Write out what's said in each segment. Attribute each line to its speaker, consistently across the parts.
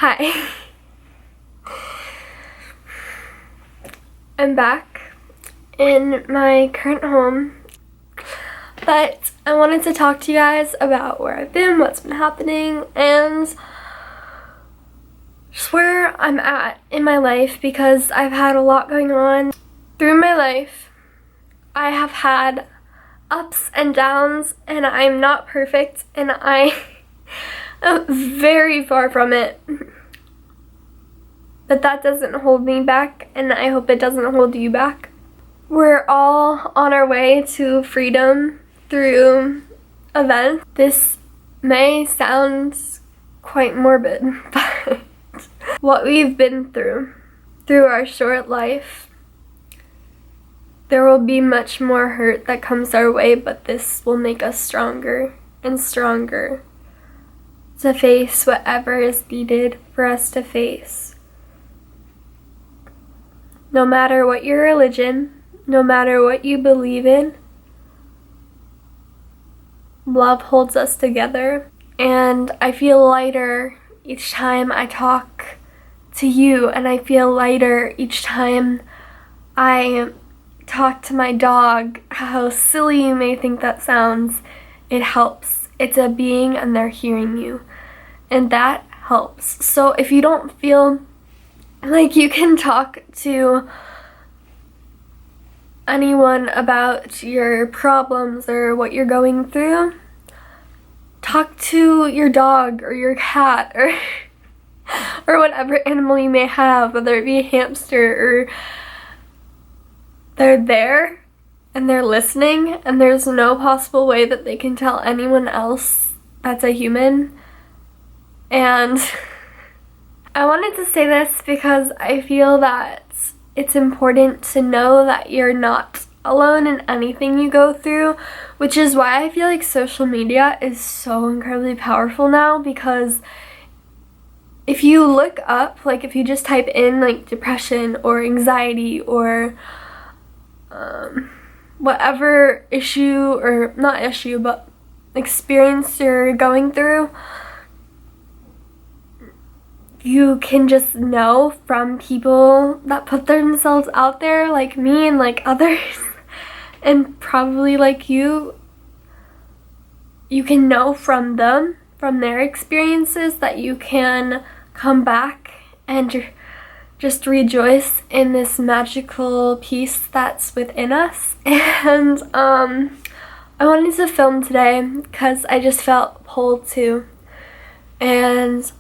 Speaker 1: Hi. I'm back in my current home, but I wanted to talk to you guys about where I've been, what's been happening, and just where I'm at in my life, because I've had a lot going on through my life. I have had ups and downs, and I'm not perfect, and I am very far from it. But that doesn't hold me back, and I hope it doesn't hold you back. We're all on our way to freedom through events. This may sound quite morbid, but what we've been through our short life, there will be much more hurt that comes our way, but this will make us stronger and stronger to face whatever is needed for us to face. No matter what your religion, no matter what you believe in, love holds us together. And I feel lighter each time I talk to you, and I feel lighter each time I talk to my dog. How silly you may think that sounds, it helps. It's a being and they're hearing you, and that helps. So if you don't feel like you can talk to anyone about your problems or what you're going through, talk to your dog or your cat or whatever animal you may have, whether it be a hamster, or they're there and they're listening, and there's no possible way that they can tell anyone else that's a human. And I wanted to say this because I feel that it's important to know that you're not alone in anything you go through, which is why I feel like social media is so incredibly powerful now. Because if you look up, like if you just type in like depression or anxiety or whatever issue, or not issue, but experience you're going through, you can just know from people that put themselves out there, like me and like others, and probably like you can know from them, from their experiences, that you can come back and just rejoice in this magical peace that's within us. And I wanted to film today because I just felt pulled to, and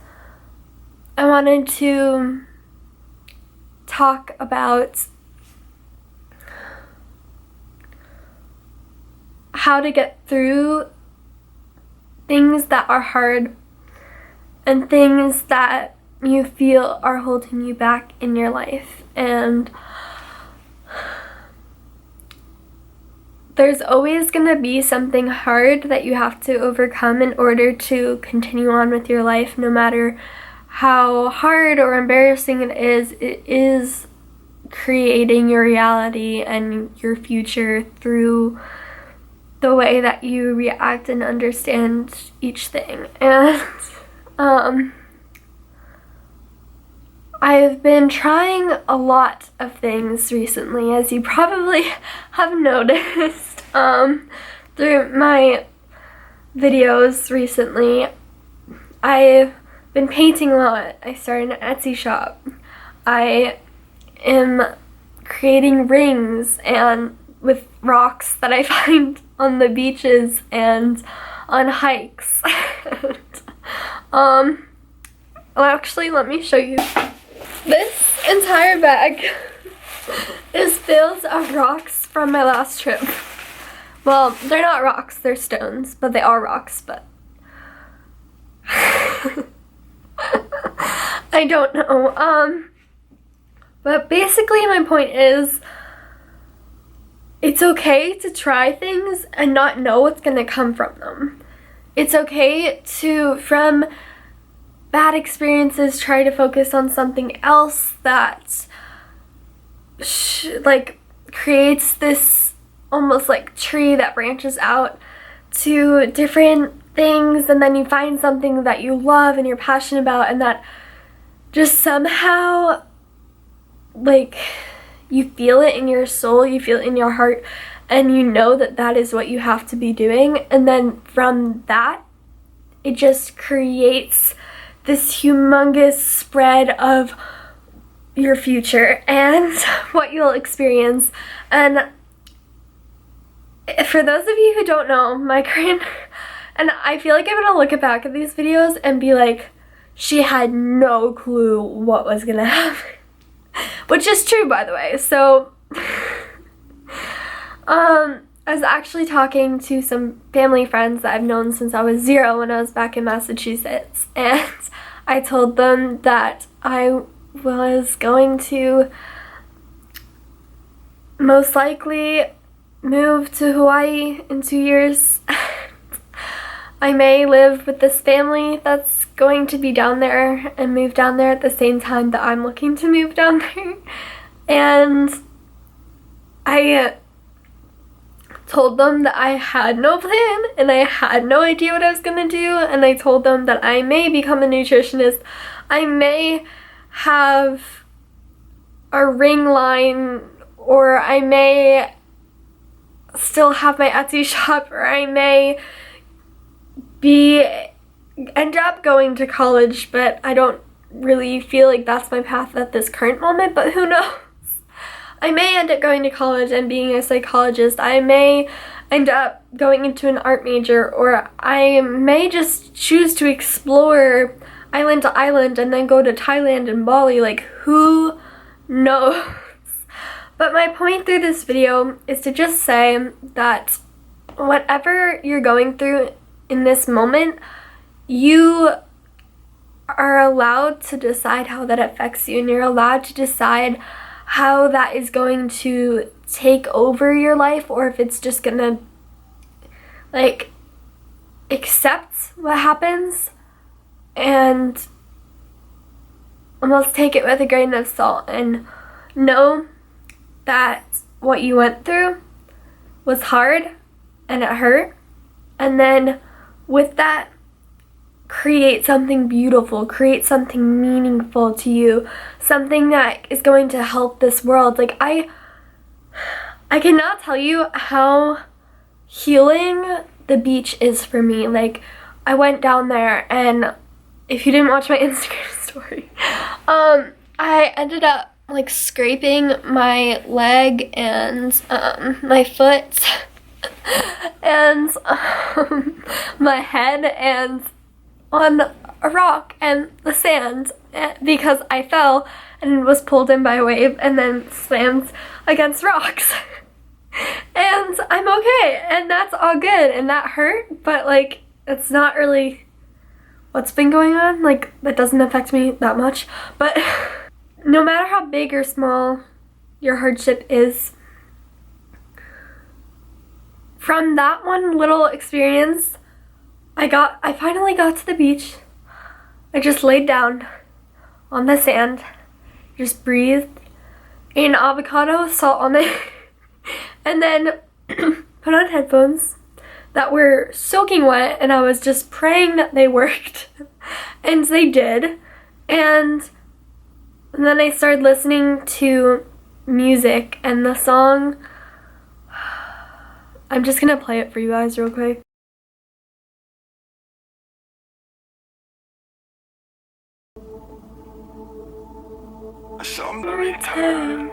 Speaker 1: I wanted to talk about how to get through things that are hard and things that you feel are holding you back in your life. And there's always going to be something hard that you have to overcome in order to continue on with your life. No matter how hard or embarrassing it is creating your reality and your future through the way that you react and understand each thing. And I've been trying a lot of things recently, as you probably have noticed through my videos recently. I've been painting a lot. I started an Etsy shop. I am creating rings and with rocks that I find on the beaches and on hikes. Actually, let me show you. This entire bag is filled of rocks from my last trip. Well, they're not rocks, they're stones, but they are rocks, but I don't know. But basically my point is, it's okay to try things and not know what's gonna come from them. It's okay to, from bad experiences, try to focus on something else that like creates this almost like tree that branches out to different things, and then you find something that you love and you're passionate about, and that just somehow, like, you feel it in your soul, you feel it in your heart, and you know that that is what you have to be doing. And then from that, it just creates this humongous spread of your future and what you'll experience. And for those of you who don't know, my current, and I feel like I'm gonna look back at these videos and be like, she had no clue what was gonna happen. Which is true, by the way. So, I was actually talking to some family friends that I've known since I was 0 when I was back in Massachusetts. And I told them that I was going to most likely move to Hawaii in 2 years. I may live with this family that's going to be down there and move down there at the same time that I'm looking to move down there. And I told them that I had no plan and I had no idea what I was gonna do, and I told them that I may become a nutritionist, I may have a ring line, or I may still have my Etsy shop, or I may end up going to college, but I don't really feel like that's my path at this current moment, but who knows? I may end up going to college and being a psychologist. I may end up going into an art major, or I may just choose to explore island to island and then go to Thailand and Bali. Like, who knows? But my point through this video is to just say that whatever you're going through in this moment, you are allowed to decide how that affects you, and you're allowed to decide how that is going to take over your life, or if it's just gonna, like, accept what happens and almost take it with a grain of salt and know that what you went through was hard and it hurt, and then with that, create something beautiful, create something meaningful to you, something that is going to help this world. Like, I cannot tell you how healing the beach is for me. Like, I went down there, and if you didn't watch my Instagram story, I ended up like scraping my leg and my foot and my head and on a rock and the sand because I fell and was pulled in by a wave and then slammed against rocks. And I'm okay, and that's all good, and that hurt, but like, it's not really what's been going on. Like, that doesn't affect me that much. But no matter how big or small your hardship is, from that one little experience, I finally got to the beach. I just laid down on the sand, just breathed, ate an avocado with salt on it, and then put on headphones that were soaking wet, and I was just praying that they worked. And they did. And then I started listening to music, and the song, I'm just gonna play it for you guys real quick.
Speaker 2: Some return,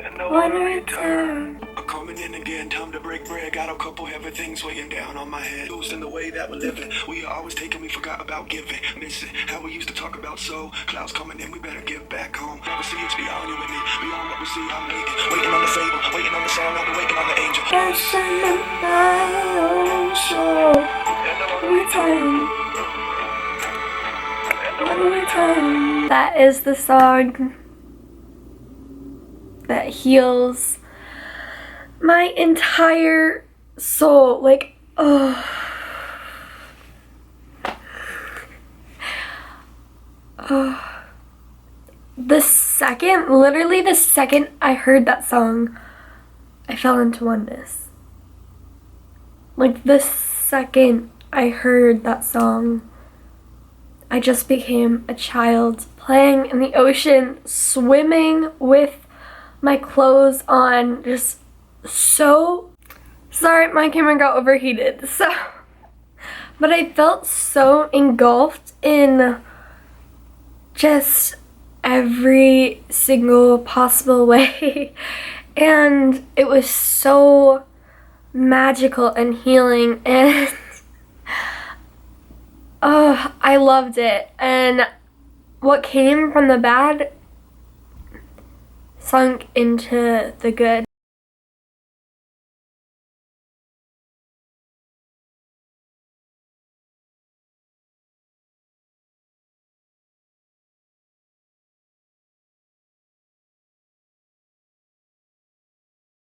Speaker 2: and no one return. I'm coming in again, time to break bread. Got a couple heavy things weighing down on my head. Losing the way that we're living. We are always taking, we forgot about giving. Missing how we used to talk about soul. Clouds coming in, we better get back home. Never see it's beyond you and me. Beyond what we see, I'm waiting on the fable, waiting on the song, I'll be waiting on the angel. Dancing in my own soul. Return.
Speaker 1: That is the song that heals my entire soul. Like, oh. Oh. Literally the second I heard that song, I fell into oneness. Like, the second I heard that song, I just became a child playing in the ocean, swimming with my clothes on, just so... Sorry, my camera got overheated, but I felt so engulfed in just every single possible way, and it was so magical and healing, and oh, I loved it. And what came from the bad sunk into the good.